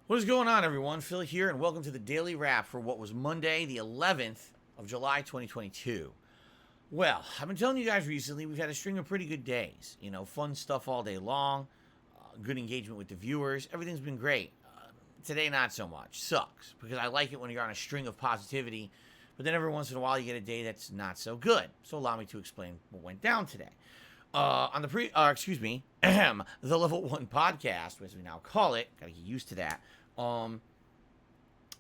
What is going on, everyone? Phil here, and welcome to the Daily Wrap for what was Monday, the 11th of July, 2022. Well, I've been telling you guys recently we've had a string of pretty good days. You know, fun stuff all day long, good engagement with the viewers. Everything's been great. Today, not so much. Sucks, because I like it when you're on a string of positivity, but then every once in a while you get a day that's not so good. So allow me to explain what went down today. On the the Level 1 podcast, as we now call it, gotta get used to that.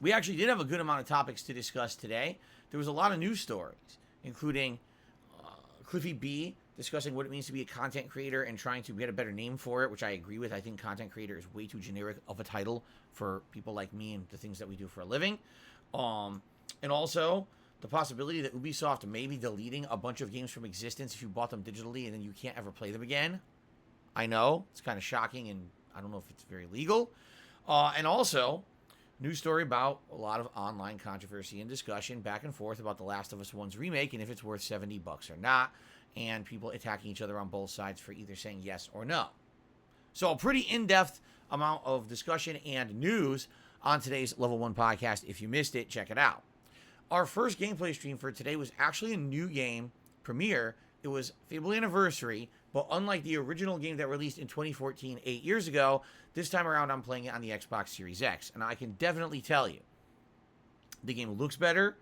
We actually did have a good amount of topics to discuss today. There was a lot of news stories, including Cliffy B discussing what it means to be a content creator and trying to get a better name for it, which I agree with. I think content creator is way too generic of a title for people like me and the things that we do for a living. And also the possibility that Ubisoft may be deleting a bunch of games from existence if you bought them digitally and then you can't ever play them again. I know, it's kind of shocking, and I don't know if it's very legal. And also, news story about a lot of online controversy and discussion back and forth about The Last of Us 1's remake and if it's worth $70 or not, and people attacking each other on both sides for either saying yes or no. So a pretty in-depth amount of discussion and news on today's Level 1 podcast. If you missed it, check it out. Our first gameplay stream for today was actually a new game premiere. It was Fable Anniversary, but unlike the original game that released in 2014, 8 years ago, this time around I'm playing it on the Xbox Series X. And I can definitely tell you, the game looks better,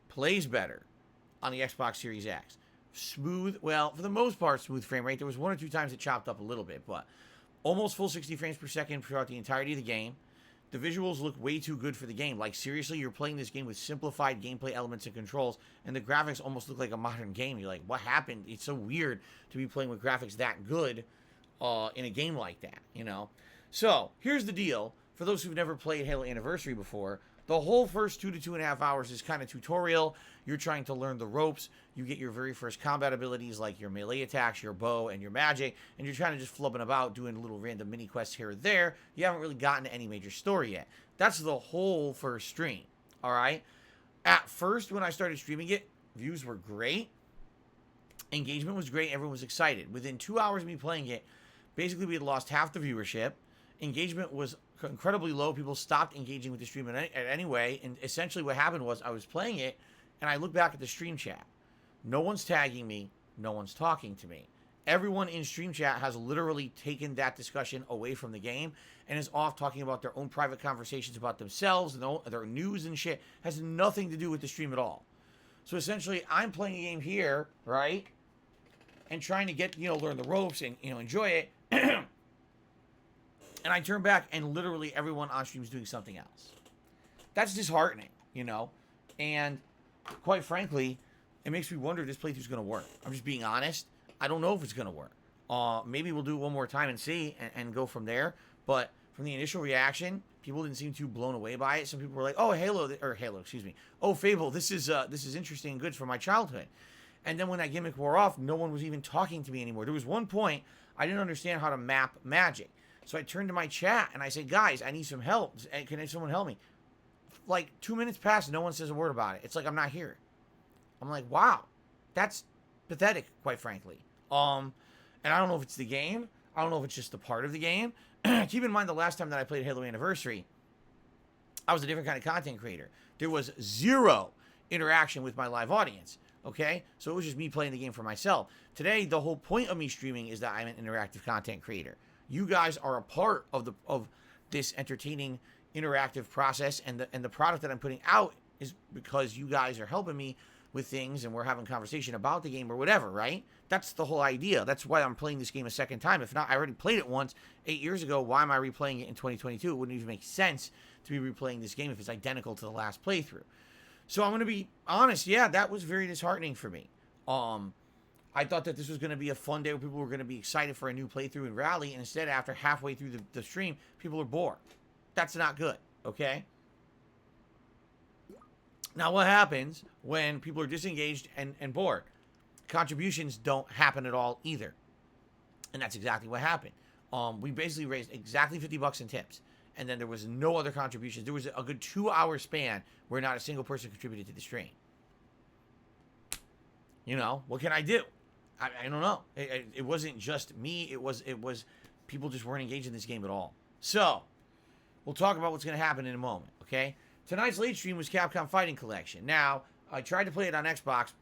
plays better on the Xbox Series X. Smooth, well, for the most part, smooth frame rate. There was one or two times it chopped up a little bit, but almost full 60 frames per second throughout the entirety of the game. The visuals look way too good for the game. Like, seriously, you're playing this game with simplified gameplay elements and controls, and the graphics almost look like a modern game. You're like, what happened? It's so weird to be playing with graphics that good in a game like that, you know? So, here's the deal. For those who've never played Halo Anniversary before, the whole first 2 to 2.5 hours is kind of tutorial. You're trying to learn the ropes. You get your very first combat abilities like your melee attacks, your bow, and your magic, and you're trying to just flubbing about doing little random mini quests here or there. You haven't really gotten to any major story yet. That's the whole first stream, all right? At first, when I started streaming it, views were great. Engagement was great. Everyone was excited. Within 2 hours of me playing it, basically we had lost half the viewership. Engagement was incredibly low. People stopped engaging with the stream anyway. And essentially what happened was I was playing it and I look back at the stream chat. No one's tagging me. No one's talking to me. Everyone in stream chat has literally taken that discussion away from the game and is off talking about their own private conversations about themselves and their news and shit. Has nothing to do with the stream at all. So essentially I'm playing a game here, right? And trying to get, learn the ropes and, enjoy it. And I turn back and literally everyone on stream is doing something else. That's disheartening, And quite frankly, it makes me wonder if this playthrough is going to work. I'm just being honest. I don't know if it's going to work. Maybe we'll do it one more time and see and go from there. But from the initial reaction, people didn't seem too blown away by it. Some people were like, "Oh, Oh, Fable, this is interesting and good for my childhood." And then when that gimmick wore off, no one was even talking to me anymore. There was one point I didn't understand how to map magic. So I turned to my chat and I said, "Guys, I need some help. Can someone help me?" Like 2 minutes pass, no one says a word about it. It's like I'm not here. I'm like, wow, that's pathetic, quite frankly. And I don't know if it's the game. I don't know if it's just a part of the game. Keep in mind, the last time that I played Halo Anniversary, I was a different kind of content creator. There was zero interaction with my live audience. Okay, so it was just me playing the game for myself. Today, the whole point of me streaming is that I'm an interactive content creator. You guys are a part of this entertaining interactive process, and the product that I'm putting out is because you guys are helping me with things and we're having conversation about the game or whatever, right? That's the whole idea. That's why I'm playing this game a second time. If not, I already played it once 8 years ago. Why am I replaying it in 2022? It wouldn't even make sense to be replaying this game if it's identical to the last playthrough. So I'm going to be honest. Yeah, that was very disheartening for me. I thought that this was going to be a fun day where people were going to be excited for a new playthrough and rally, and instead, after halfway through the stream, people are bored. That's not good, okay? Now, what happens when people are disengaged and bored? Contributions don't happen at all either. And that's exactly what happened. We basically raised exactly $50 in tips, and then there was no other contributions. There was a good 2-hour span where not a single person contributed to the stream. What can I do? I don't know. It wasn't just me. It was people just weren't engaged in this game at all. So We'll talk about what's going to happen in a moment, okay? Tonight's late stream was Capcom Fighting Collection. Now, I tried to play it on Xbox.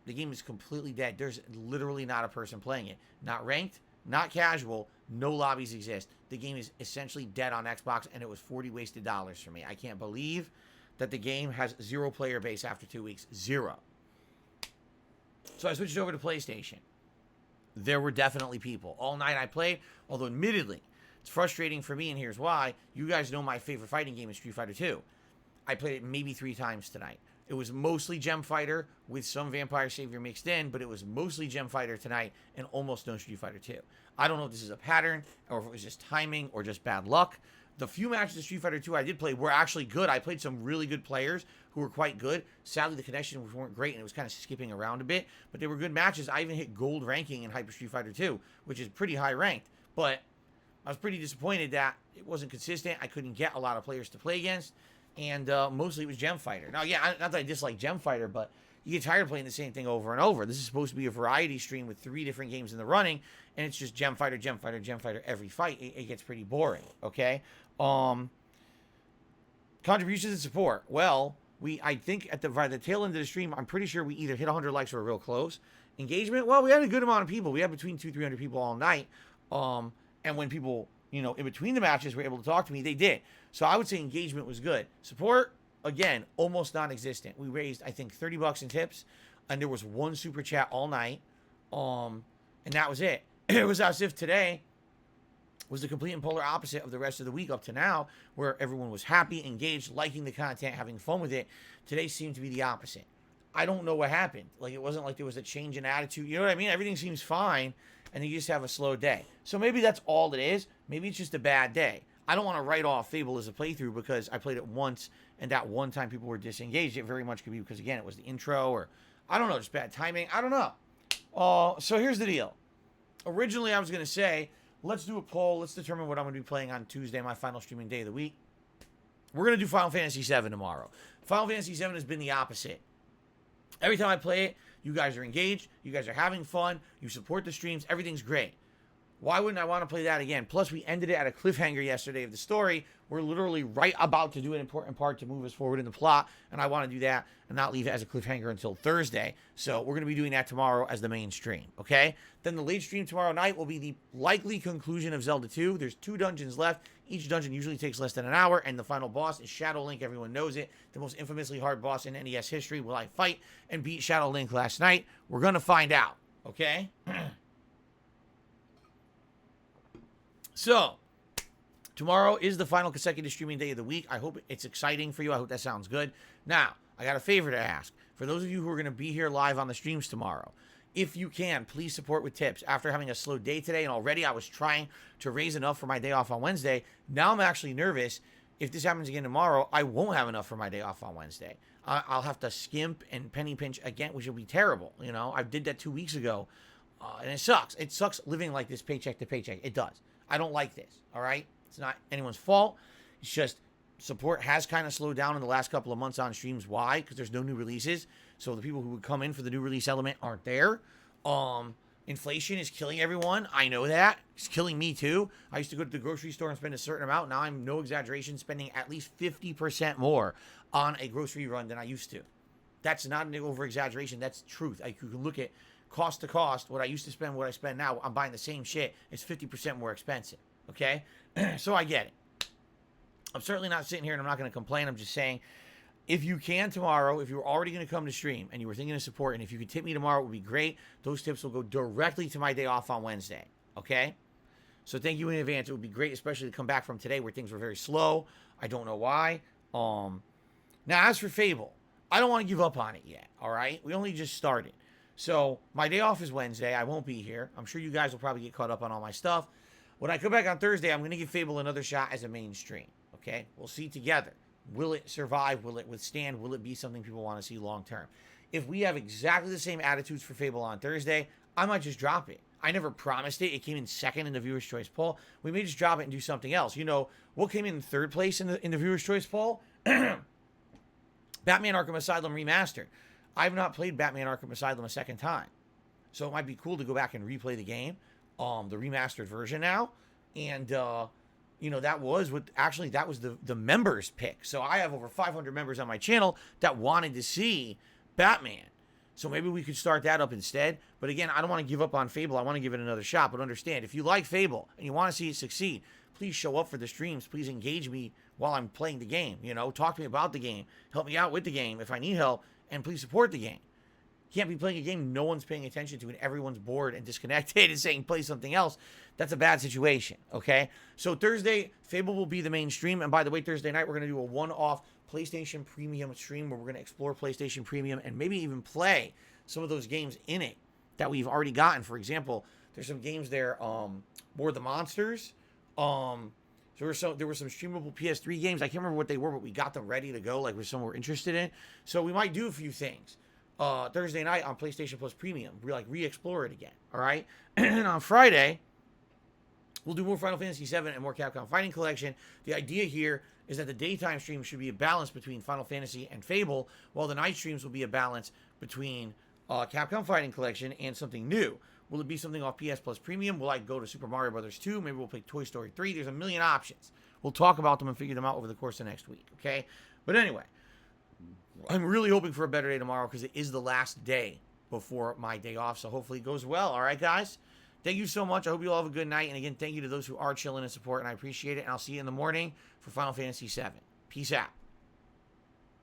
The game is completely dead. There's literally not a person playing it. Not ranked, not casual, no lobbies exist. The game is essentially dead on Xbox, and it was $40 wasted dollars for me. I can't believe that the game has 0 player base after 2 weeks. 0. So I switched over to PlayStation. There were definitely people. All night I played, although admittedly, it's frustrating for me, and here's why. You guys know my favorite fighting game is Street Fighter 2. I played it maybe 3 times tonight. It was mostly Gem Fighter with some Vampire Savior mixed in, but it was mostly Gem Fighter tonight and almost no Street Fighter 2. I don't know if this is a pattern or if it was just timing or just bad luck. The few matches of Street Fighter 2 I did play were actually good. I played some really good players who were quite good. Sadly, the connections weren't great and it was kind of skipping around a bit, but they were good matches. I even hit gold ranking in Hyper Street Fighter 2, which is pretty high ranked, but I was pretty disappointed that it wasn't consistent. I couldn't get a lot of players to play against. And mostly it was Gem Fighter. Now, yeah, not that I dislike Gem Fighter, but you get tired of playing the same thing over and over. This is supposed to be a variety stream with 3 different games in the running, and it's just Gem Fighter, Gem Fighter, Gem Fighter every fight. It gets pretty boring, okay? Contributions and support. Well, I think by the tail end of the stream, I'm pretty sure we either hit 100 likes or real close. Engagement, well, we had a good amount of people. We had between 200-300 people all night. And when people, in between the matches were able to talk to me, they did. So I would say engagement was good. Support, again, almost non-existent. We raised, I think, $30 in tips, and there was 1 super chat all night, and that was it. It was as if today was the complete and polar opposite of the rest of the week up to now, where everyone was happy, engaged, liking the content, having fun with it. Today seemed to be the opposite. I don't know what happened. Like, it wasn't like there was a change in attitude. You know what I mean? Everything seems fine, and you just have a slow day. So maybe that's all it is. Maybe it's just a bad day. I don't want to write off Fable as a playthrough because I played it once, and that one time people were disengaged. It very much could be because, again, it was the intro, or I don't know, just bad timing. I don't know. So here's the deal. Originally, I was going to say, let's do a poll. Let's determine what I'm going to be playing on Tuesday, my final streaming day of the week. We're going to do Final Fantasy VII tomorrow. Final Fantasy VII has been the opposite. Every time I play it, you guys are engaged. You guys are having fun. You support the streams. Everything's great. Why wouldn't I want to play that again? Plus, we ended it at a cliffhanger yesterday of the story. We're literally right about to do an important part to move us forward in the plot, and I want to do that and not leave it as a cliffhanger until Thursday. So we're going to be doing that tomorrow as the main stream, okay? Then the late stream tomorrow night will be the likely conclusion of Zelda 2. There's 2 dungeons left. Each dungeon usually takes less than an hour, and the final boss is Shadow Link. Everyone knows it. The most infamously hard boss in NES history. Will I fight and beat Shadow Link last night? We're going to find out, okay? So, tomorrow is the final consecutive streaming day of the week. I hope it's exciting for you. I hope that sounds good. Now, I got a favor to ask. For those of you who are going to be here live on the streams tomorrow, if you can, please support with tips. After having a slow day today, and already I was trying to raise enough for my day off on Wednesday, now I'm actually nervous. If this happens again tomorrow, I won't have enough for my day off on Wednesday. I'll have to skimp and penny pinch again, which will be terrible. I did that 2 weeks ago, and it sucks. It sucks living like this paycheck to paycheck. It does. I don't like this, all right? It's not anyone's fault. It's just support has kind of slowed down in the last couple of months on streams. Why? Because there's no new releases. So the people who would come in for the new release element aren't there. Inflation is killing everyone. I know that. It's killing me too. I used to go to the grocery store and spend a certain amount. Now I'm, no exaggeration, spending at least 50% more on a grocery run than I used to. That's not an over-exaggeration. That's truth. You can look at cost to cost, what I used to spend, what I spend now. I'm buying the same shit. It's 50% more expensive, okay? So I get it. I'm certainly not sitting here and I'm not going to complain. I'm just saying, if you can tomorrow, if you're already going to come to stream and you were thinking of support, and if you could tip me tomorrow, it would be great. Those tips will go directly to my day off on Wednesday, okay? So thank you in advance. It would be great, especially to come back from today where things were very slow. I don't know why. Now, as for Fable, I don't want to give up on it yet, all right? We only just started. So my day off is Wednesday. I won't be here. I'm sure you guys will probably get caught up on all my stuff. When I come back on Thursday, I'm going to give Fable another shot as a mainstream, okay? We'll see together. Will it survive? Will it withstand? Will it be something people want to see long term? If we have exactly the same attitudes for Fable on Thursday, I might just drop it. I never promised it. It came in second in the Viewer's Choice poll. We may just drop it and do something else. What came in third place in the Viewer's Choice poll? Batman Arkham Asylum Remastered. I've not played Batman Arkham Asylum a second time. So it might be cool to go back and replay the game, the remastered version now. And you know, that was the members pick. So I have over 500 members on my channel that wanted to see Batman. So maybe we could start that up instead. But again, I don't want to give up on Fable. I want to give it another shot. But understand, if you like Fable and you want to see it succeed, please show up for the streams. Please engage me while I'm playing the game. You know, talk to me about the game. Help me out with the game if I need help. And please support the game. You can't be playing a game no one's paying attention to and everyone's bored and disconnected and saying play something else. That's a bad situation, okay? So Thursday, Fable will be the main stream. And by the way, Thursday night, we're going to do a one-off PlayStation Premium stream where we're going to explore PlayStation Premium and maybe even play some of those games in it that we've already gotten. For example, there's some games there, More the Monsters. There were some streamable PS3 games. I can't remember what they were, but we got them ready to go, like with some we're interested in. So we might do a few things Thursday night on PlayStation Plus Premium. We re-explore it again, all right? And on Friday, we'll do more Final Fantasy VII and more Capcom Fighting Collection. The idea here is that the daytime stream should be a balance between Final Fantasy and Fable, while the night streams will be a balance between Capcom Fighting Collection and something new. Will it be something off PS Plus Premium? Will I go to Super Mario Brothers 2? Maybe we'll pick Toy Story 3. There's a million options. We'll talk about them and figure them out over the course of next week, okay? But anyway, I'm really hoping for a better day tomorrow because it is the last day before my day off, so hopefully it goes well. All right, guys? Thank you so much. I hope you all have a good night. And again, thank you to those who are chilling and support, and I appreciate it. And I'll see you in the morning for Final Fantasy VII. Peace out.